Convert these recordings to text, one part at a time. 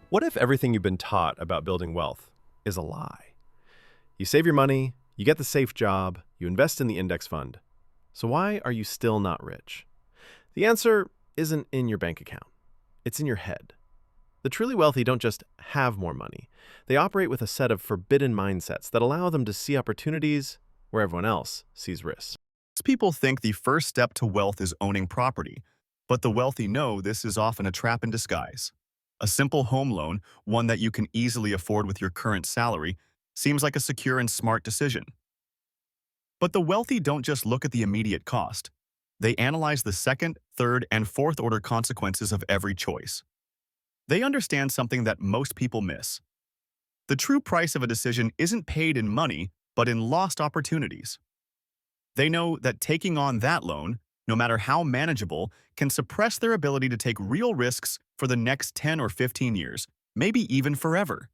What if everything you've been taught about building wealth is a lie? You save your money, you get the safe job, you invest in the index fund. So why are you still not rich? The answer isn't in your bank account. It's in your head. The truly wealthy don't just have more money. They operate with a set of forbidden mindsets that allow them to see opportunities where everyone else sees risks. Most people think the first step to wealth is owning property, but the wealthy know this is often a trap in disguise. A simple home loan, one that you can easily afford with your current salary, seems like a secure and smart decision. But the wealthy don't just look at the immediate cost. They analyze the second, third, and fourth order consequences of every choice. They understand something that most people miss. The true price of a decision isn't paid in money, but in lost opportunities. They know that taking on that loan, no matter how manageable, can suppress their ability to take real risks for the next 10 or 15 years, maybe even forever.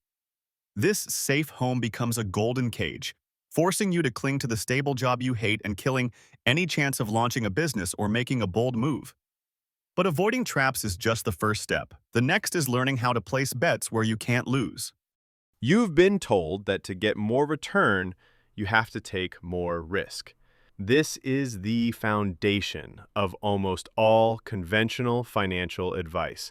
This safe home becomes a golden cage, forcing you to cling to the stable job you hate and killing any chance of launching a business or making a bold move. But avoiding traps is just the first step. The next is learning how to place bets where you can't lose. You've been told that to get more return, you have to take more risk. This is the foundation of almost all conventional financial advice,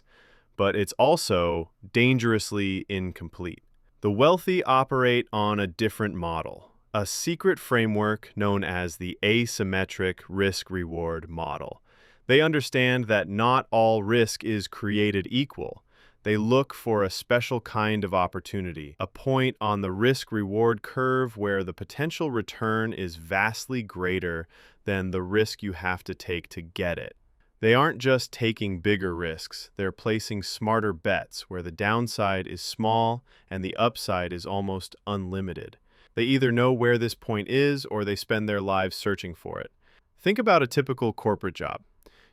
but it's also dangerously incomplete. The wealthy operate on a different model, a secret framework known as the asymmetric risk-reward model. They understand that not all risk is created equal. They look for a special kind of opportunity, a point on the risk-reward curve where the potential return is vastly greater than the risk you have to take to get it. They aren't just taking bigger risks, they're placing smarter bets where the downside is small and the upside is almost unlimited. They either know where this point is or they spend their lives searching for it. Think about a typical corporate job.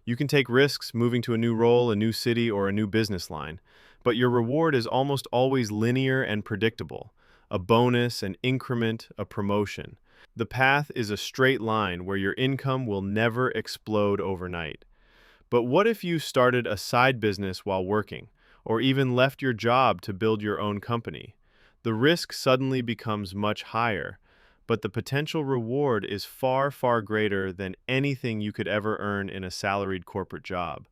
You can take risks moving to a new role, a new city, or a new business line, but your reward is almost always linear and predictable. A bonus, an increment, a promotion. The path is a straight line where your income will never explode overnight. But what if you started a side business while working, or even left your job to build your own company? The risk suddenly becomes much higher, but the potential reward is far, far greater than anything you could ever earn in a salaried corporate job.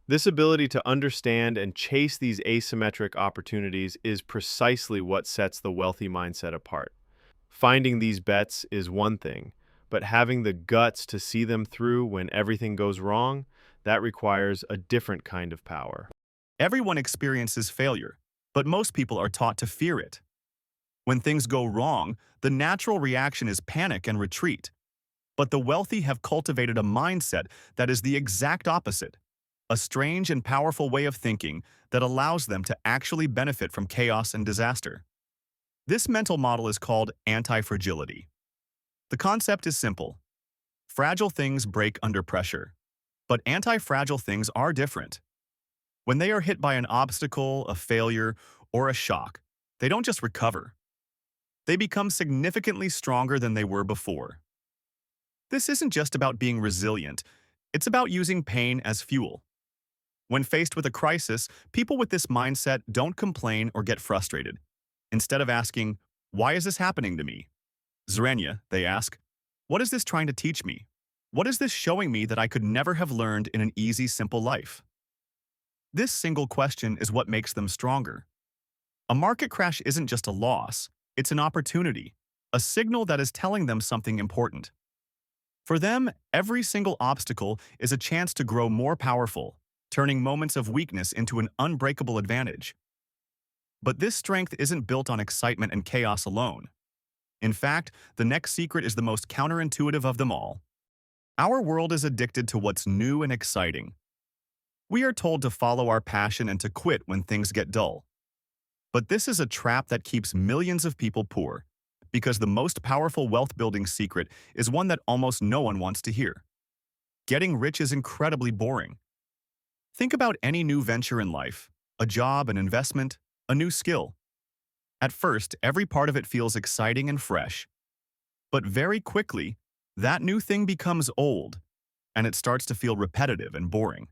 This ability to understand and chase these asymmetric opportunities is precisely what sets the wealthy mindset apart. Finding these bets is one thing, but having the guts to see them through when everything goes wrong, that requires a different kind of power. Everyone experiences failure, but most people are taught to fear it. When things go wrong, the natural reaction is panic and retreat. But the wealthy have cultivated a mindset that is the exact opposite, a strange and powerful way of thinking that allows them to actually benefit from chaos and disaster. This mental model is called anti-fragility. The concept is simple. Fragile things break under pressure, but anti-fragile things are different. When they are hit by an obstacle, a failure, or a shock, they don't just recover. They become significantly stronger than they were before. This isn't just about being resilient, it's about using pain as fuel. When faced with a crisis, people with this mindset don't complain or get frustrated. Instead of asking, "Why is this happening to me?" Zrenya, they ask, "What is this trying to teach me? What is this showing me that I could never have learned in an easy, simple life?" This single question is what makes them stronger. A market crash isn't just a loss, it's an opportunity, a signal that is telling them something important. For them, every single obstacle is a chance to grow more powerful, turning moments of weakness into an unbreakable advantage. But this strength isn't built on excitement and chaos alone. In fact, the next secret is the most counterintuitive of them all. Our world is addicted to what's new and exciting. We are told to follow our passion and to quit when things get dull. But this is a trap that keeps millions of people poor, because the most powerful wealth-building secret is one that almost no one wants to hear. Getting rich is incredibly boring. Think about any new venture in life, a job, an investment, a new skill. At first, every part of it feels exciting and fresh. But very quickly, that new thing becomes old, and it starts to feel repetitive and boring.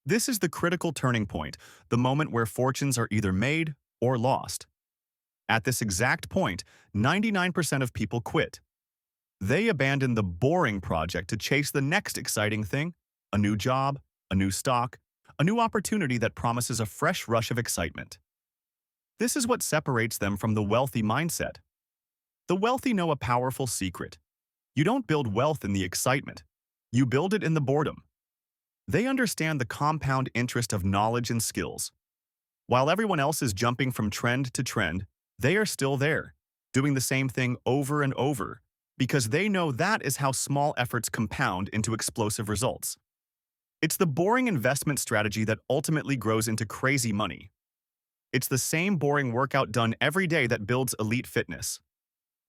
This is the critical turning point, the moment where fortunes are either made or lost. At this exact point, 99% of people quit. They abandon the boring project to chase the next exciting thing, a new job, a new stock, a new opportunity that promises a fresh rush of excitement. This is what separates them from the wealthy mindset. The wealthy know a powerful secret. You don't build wealth in the excitement. You build it in the boredom. They understand the compound interest of knowledge and skills. While everyone else is jumping from trend to trend, they are still there, doing the same thing over and over, because they know that is how small efforts compound into explosive results. It's the boring investment strategy that ultimately grows into crazy money. It's the same boring workout done every day that builds elite fitness.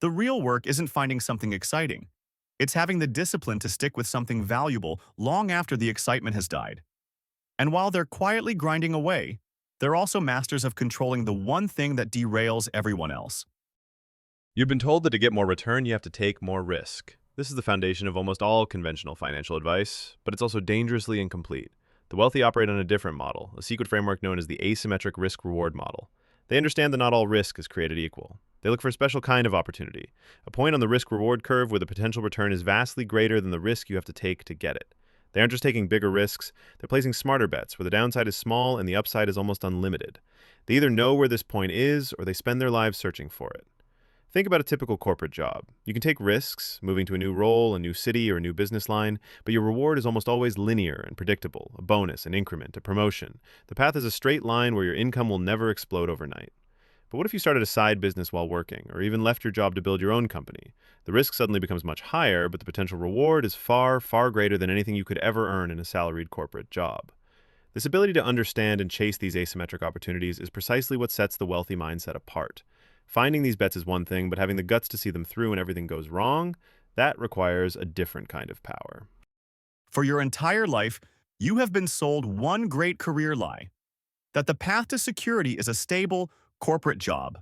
The real work isn't finding something exciting. It's having the discipline to stick with something valuable long after the excitement has died. And while they're quietly grinding away, they're also masters of controlling the one thing that derails everyone else. You've been told that to get more return, you have to take more risk. This is the foundation of almost all conventional financial advice, but it's also dangerously incomplete. The wealthy operate on a different model, a secret framework known as the asymmetric risk-reward model. They understand that not all risk is created equal. They look for a special kind of opportunity, a point on the risk-reward curve where the potential return is vastly greater than the risk you have to take to get it. They aren't just taking bigger risks, they're placing smarter bets where the downside is small and the upside is almost unlimited. They either know where this point is or they spend their lives searching for it. Think about a typical corporate job. You can take risks, moving to a new role, a new city, or a new business line, but your reward is almost always linear and predictable, a bonus, an increment, a promotion. The path is a straight line where your income will never explode overnight. But what if you started a side business while working, or even left your job to build your own company? The risk suddenly becomes much higher, but the potential reward is far, far greater than anything you could ever earn in a salaried corporate job. This ability to understand and chase these asymmetric opportunities is precisely what sets the wealthy mindset apart. Finding these bets is one thing, but having the guts to see them through when everything goes wrong, that requires a different kind of power. For your entire life, you have been sold one great career lie, that the path to security is a stable, corporate job.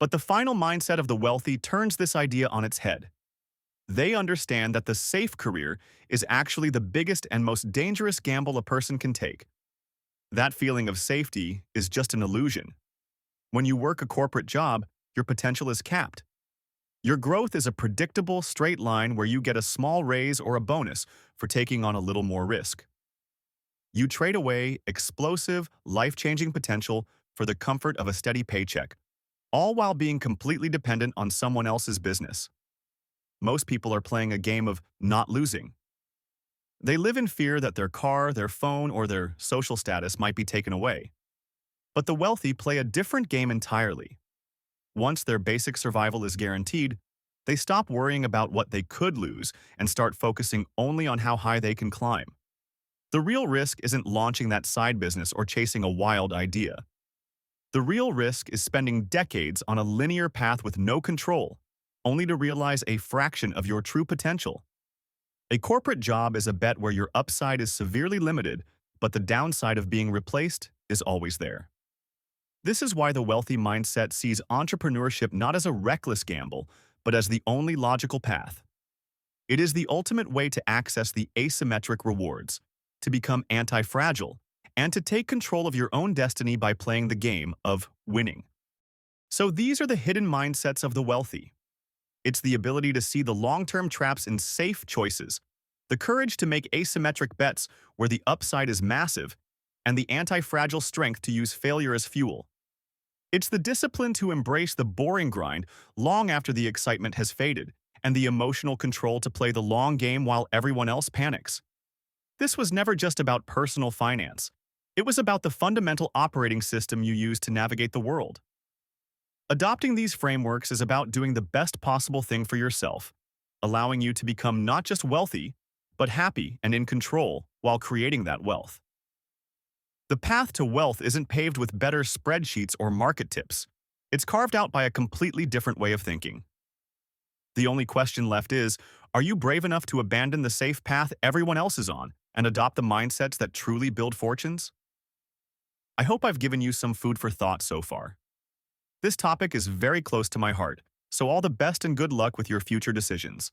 But the final mindset of the wealthy turns this idea on its head. They understand that the safe career is actually the biggest and most dangerous gamble a person can take. That feeling of safety is just an illusion. When you work a corporate job, your potential is capped. Your growth is a predictable, straight line where you get a small raise or a bonus for taking on a little more risk. You trade away explosive, life-changing potential for the comfort of a steady paycheck, all while being completely dependent on someone else's business. Most people are playing a game of not losing. They live in fear that their car, their phone, or their social status might be taken away. But the wealthy play a different game entirely. Once their basic survival is guaranteed, they stop worrying about what they could lose and start focusing only on how high they can climb. The real risk isn't launching that side business or chasing a wild idea. The real risk is spending decades on a linear path with no control, only to realize a fraction of your true potential. A corporate job is a bet where your upside is severely limited, but the downside of being replaced is always there. This is why the wealthy mindset sees entrepreneurship not as a reckless gamble, but as the only logical path. It is the ultimate way to access the asymmetric rewards, to become anti-fragile, and to take control of your own destiny by playing the game of winning. So these are the hidden mindsets of the wealthy. It's the ability to see the long-term traps in safe choices, the courage to make asymmetric bets where the upside is massive, and the anti-fragile strength to use failure as fuel. It's the discipline to embrace the boring grind long after the excitement has faded, and the emotional control to play the long game while everyone else panics. This was never just about personal finance. It was about the fundamental operating system you use to navigate the world. Adopting these frameworks is about doing the best possible thing for yourself, allowing you to become not just wealthy, but happy and in control while creating that wealth. The path to wealth isn't paved with better spreadsheets or market tips. It's carved out by a completely different way of thinking. The only question left is, are you brave enough to abandon the safe path everyone else is on and adopt the mindsets that truly build fortunes? I hope I've given you some food for thought so far. This topic is very close to my heart, so all the best and good luck with your future decisions.